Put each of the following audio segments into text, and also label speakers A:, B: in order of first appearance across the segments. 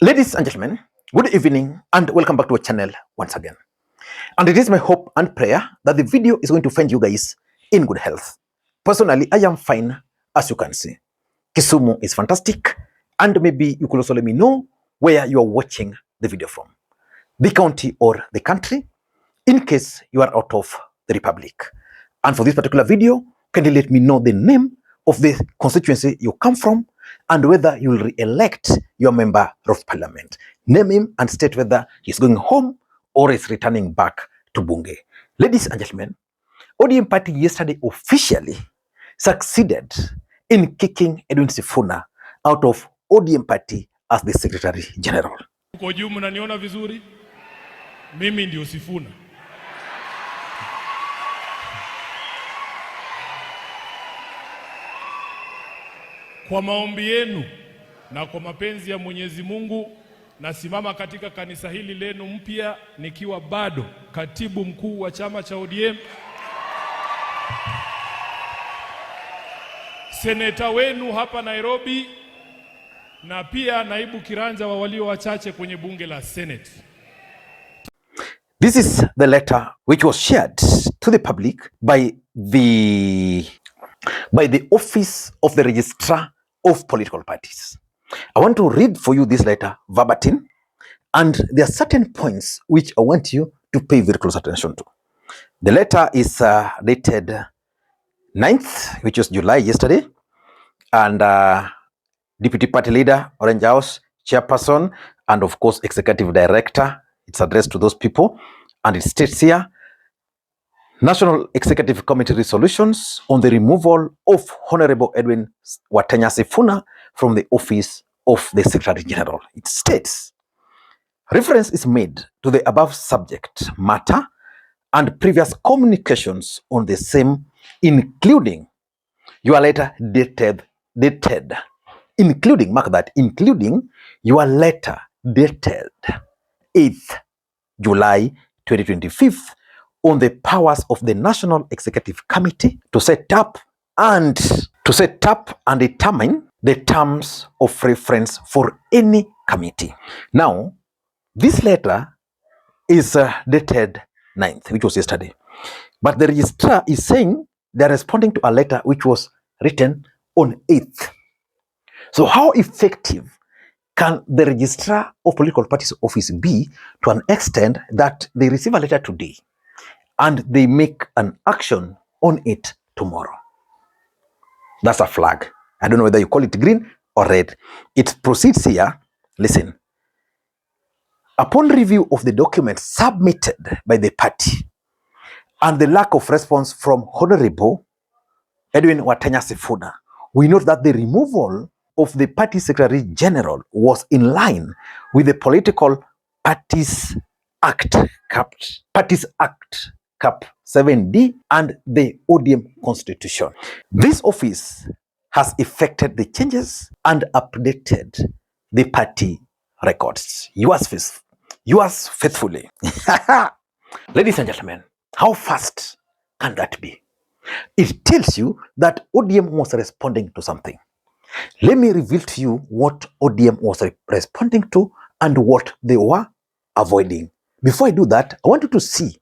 A: Ladies and gentlemen, good evening and welcome back to our channel once again. And it is my hope and prayer that the video is going to find you guys in good health. Personally, I am fine, as you can see. Kisumu is fantastic, and maybe you could also let me know where you are watching the video from. The county or the country, in case you are out of the republic. And for this particular video, can you let me know the name of the constituency you come from and whether you will re-elect your member of parliament. Name him and state whether he's going home or is returning back to Bunge. Ladies and gentlemen, ODM party yesterday officially succeeded in kicking Edwin Sifuna out of ODM party as the Secretary General.
B: Uko juu mnaniona vizuri? Mimi ndio Sifuna. Kwa maombi yenu na kwa mapenzi ya Mwenyezi Mungu nasimama katika kanisa hili lenu mpya nikiwa bado katibu mkuu wa chama cha ODM. Seneta wenu hapa Nairobi na pia naibu kiranja wa walio wachache kwenye bunge la Senate.
A: This is the letter which was shared to the public by the office of the registrar of political parties. I want to read for you this letter verbatim, and there are certain points which I want you to pay very close attention to. The letter is dated 9th, which was July yesterday, and Deputy Party Leader, Orange House, Chairperson, and of course Executive Director. It's addressed to those people, and it states here, National Executive Committee resolutions on the removal of Honorable Edwin Sifuna from the office of the Secretary General. It states, reference is made to the above subject matter and previous communications on the same, including your letter dated, including, mark that, including your letter dated 8th July 2025 on the powers of the National Executive Committee to set up and determine the terms of reference for any committee. Now, this letter is dated 9th, which was yesterday. But the registrar is saying they're responding to a letter which was written on 8th. So how effective can the registrar of political parties office be to an extent that they receive a letter today and they make an action on it tomorrow? That's a flag. I don't know whether you call it green or red. It proceeds here. Listen. Upon review of the documents submitted by the party and the lack of response from Honorable Edwin Sifuna, we note that the removal of the party Secretary General was in line with the Political Parties Act, Cap 7D, and the ODM Constitution. This office has effected the changes and updated the party records. Yours faithfully. Ladies and gentlemen, how fast can that be? It tells you that ODM was responding to something. Let me reveal to you what ODM was responding to and what they were avoiding. Before I do that, I want you to see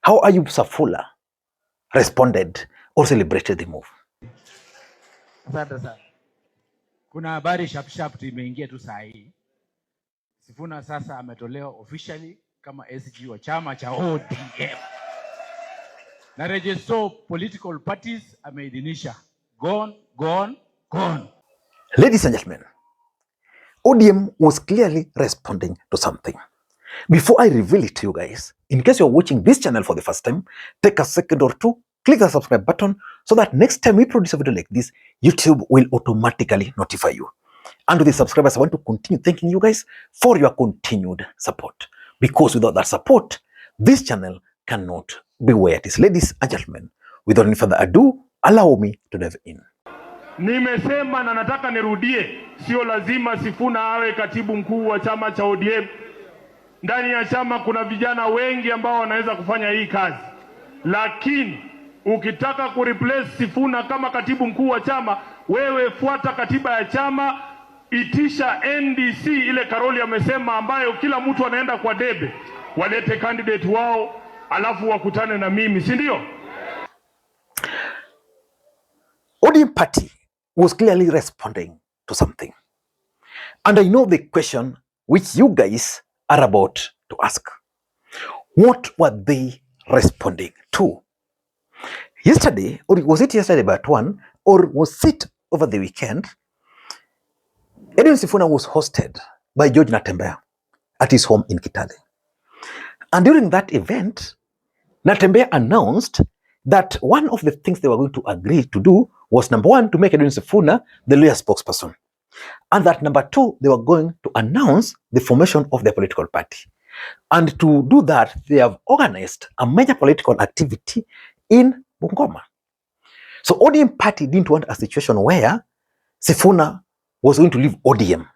A: how Ayub Safula responded or celebrated the move.
C: Asante sana. Kuna habari sharp imeingia tu saa hii. Sifuna sasa ametolewa officially kama SG wa chama cha ODM. Na register political parties ameidhinisha. Gone.
A: Ladies and gentlemen, ODM was clearly responding to something. Before I reveal it to you guys, in case you're watching this channel for the first time, take a second or two, click the subscribe button so that next time we produce a video like this, YouTube will automatically notify you. And to the subscribers, I want to continue thanking you guys for your continued support. Because without that support, this channel cannot be where it is. Ladies and gentlemen, without any further ado, allow me to dive in.
D: Nimesema na nataka nirudie, sio lazima Sifuna awe katibu mkuu wa chama cha ODM. Ndani ya chama kuna vijana wengi ambao wanaweza kufanya hii kazi. Lakini ukitaka kureplace Sifuna kama katibu mkuu wa chama, wewe fuata katiba ya chama, itisha NDC ile Karoli amesema, ambayo kila mtu anaenda kwa debe, walete candidate wao alafu wakutane na mimi, si ndio?
A: ODM party was clearly responding to something. And I know the question which you guys are about to ask. What were they responding to? Yesterday, or was it yesterday but one, or was it over the weekend, Edwin Sifuna was hosted by George Natembeya at his home in Kitale. And during that event, Natembeya announced that one of the things they were going to agree to do was, number one, to make Edwin Sifuna the lawyer spokesperson. And that number two, they were going to announce the formation of their political party. And to do that, they have organized a major political activity in Bungoma. So ODM party didn't want a situation where Sifuna was going to leave ODM.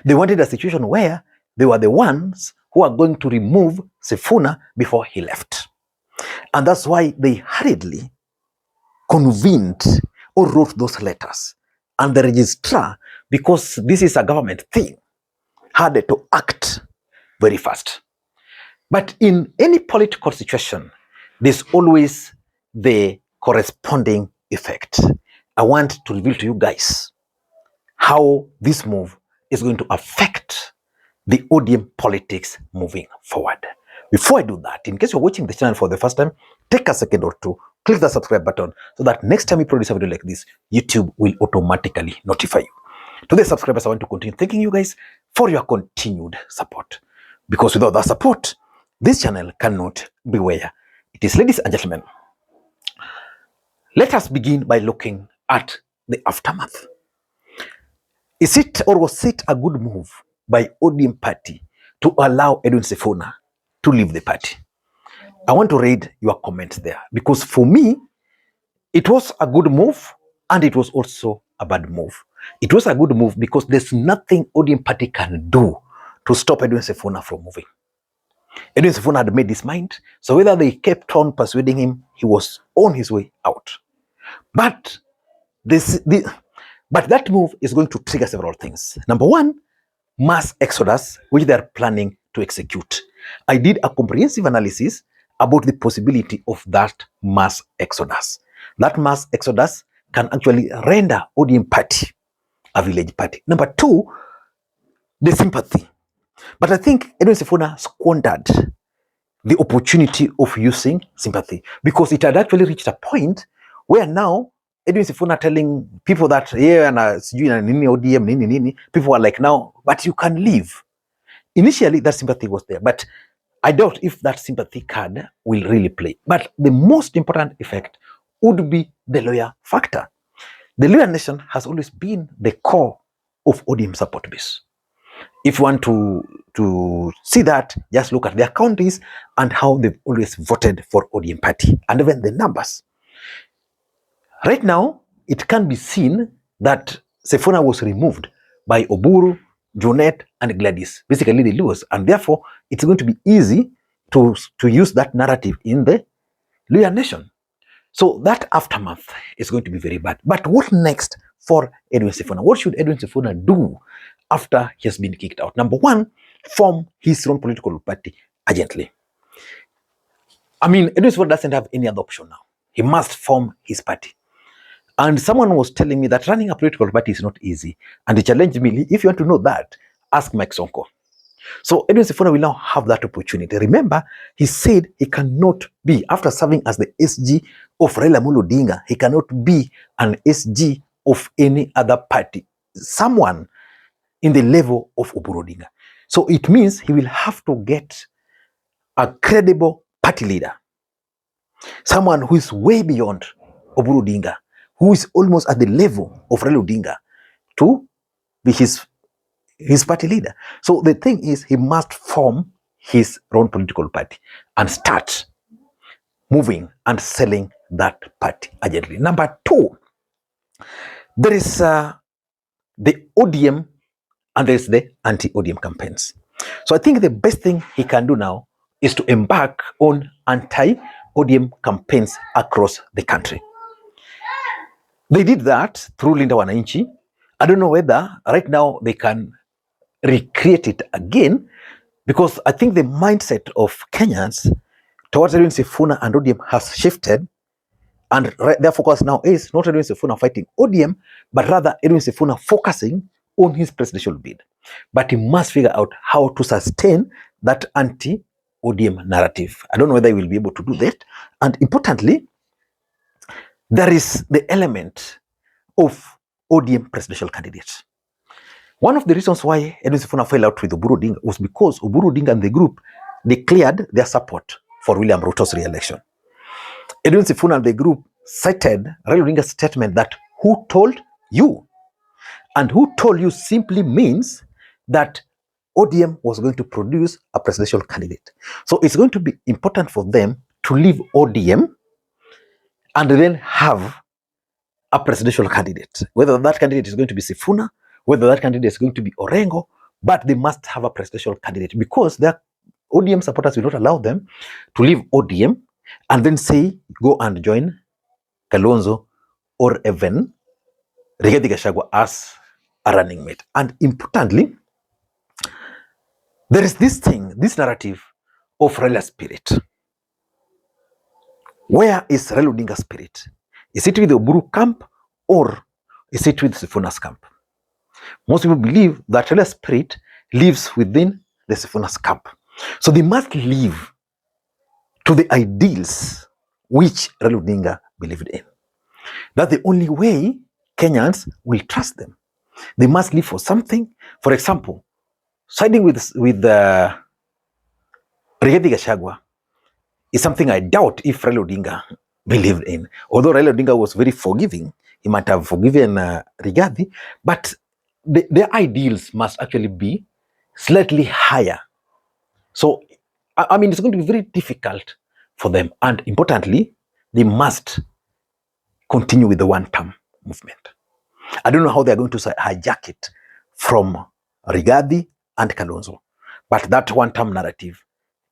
A: They wanted a situation where they were the ones who are going to remove Sifuna before he left. And that's why they hurriedly convened or wrote those letters. And the registrar, because this is a government thing, had to act very fast. But in any political situation, there's always the corresponding effect. I want to reveal to you guys how this move is going to affect the ODM politics moving forward. Before I do that, in case you're watching the channel for the first time, take a second or two, click the subscribe button so that next time we produce a video like this, YouTube will automatically notify you. To the subscribers, I want to continue thanking you guys for your continued support. Because without that support, this channel cannot be where it is. Ladies and gentlemen, let us begin by looking at the aftermath. Is it or was it a good move by ODM party to allow Edwin Sifuna to leave the party? I want to read your comments there, because for me, it was a good move and it was also a bad move. It was a good move because there's nothing ODM party can do to stop Edwin Sifuna from moving. Edwin Sifuna had made his mind, so whether they kept on persuading him, he was on his way out. But that move is going to trigger several things. Number one, mass exodus, which they are planning to execute. I did a comprehensive analysis about the possibility of that mass exodus. That mass exodus can actually render ODM party a village party. Number two, the sympathy. But I think Edwin Sifuna squandered the opportunity of using sympathy, because it had actually reached a point where now Edwin Sifuna telling people that, yeah, nini ODM, nini, people were like, now, but you can leave. Initially, that sympathy was there, but I doubt if that sympathy card will really play. But the most important effect would be the lawyer factor. The lawyer nation has always been the core of ODM support base. If you want to see that, just look at their counties and how they've always voted for ODM party, and even the numbers. Right now, it can be seen that Sifuna was removed by Oburu, Jonet, and Gladys, basically the Luos, and therefore it's going to be easy to use that narrative in the Luo nation. So that aftermath is going to be very bad. But what next for Edwin Sifuna? What should Edwin Sifuna do after he has been kicked out? Number one, form his own political party urgently. I mean, Edwin Sifuna doesn't have any other option now. He must form his party. And someone was telling me that running a political party is not easy. And he challenged me, if you want to know that, ask Mike Sonko. So Edwin Sifuna will now have that opportunity. Remember, he said he cannot be, after serving as the SG of Raila Odinga, he cannot be an SG of any other party, someone in the level of Oburu Odinga. So it means he will have to get a credible party leader, someone who is way beyond Oburu Odinga, who is almost at the level of Raila Odinga, to be his party leader. So the thing is, he must form his own political party and start moving and selling that party urgently. Number two, there is the ODM and there is the anti-ODM campaigns. So I think the best thing he can do now is to embark on anti-ODM campaigns across the country. They did that through Linda Wananchi, I don't know whether right now they can recreate it again, because I think the mindset of Kenyans towards Edwin Sifuna and ODM has shifted, and their focus now is not Edwin Sifuna fighting ODM, but rather Edwin Sifuna focusing on his presidential bid. But he must figure out how to sustain that anti-ODM narrative. I don't know whether he will be able to do that. And importantly, there is the element of ODM presidential candidates. One of the reasons why Edwin Sifuna fell out with Oburu Odinga was because Oburu Odinga and the group declared their support for William Ruto's re-election. Edwin Sifuna and the group cited Raila Odinga's statement that "who told you?" And "who told you" simply means that ODM was going to produce a presidential candidate. So it's going to be important for them to leave ODM and then have a presidential candidate. Whether that candidate is going to be Sifuna, whether that candidate is going to be Orengo, but they must have a presidential candidate, because their ODM supporters will not allow them to leave ODM and then say, go and join Kalonzo or even Rigathi Gachagua as a running mate. And importantly, there is this thing, this narrative of Raila spirit. Where is Raila Odinga's spirit? Is it with the Oburu camp or is it with Sifuna's camp? Most people believe that Raila's spirit lives within the Sifuna's camp. So they must live to the ideals which Raila Odinga believed in. That's the only way Kenyans will trust them. They must live for something. For example, siding with Rigathi Gachagua is something I doubt if Raila Odinga believed in. Although Raila Odinga was very forgiving, he might have forgiven Rigathi, but their ideals must actually be slightly higher. So, I mean, it's going to be very difficult for them. And importantly, they must continue with the one-term movement. I don't know how they're going to hijack it from Rigathi and Kalonzo, but that one-term narrative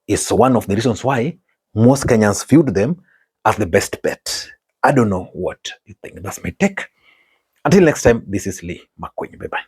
A: is one of the reasons why most Kenyans viewed them as the best bet. I don't know what you think. That's my take. Until next time, this is Lee Makwiny. Bye-bye.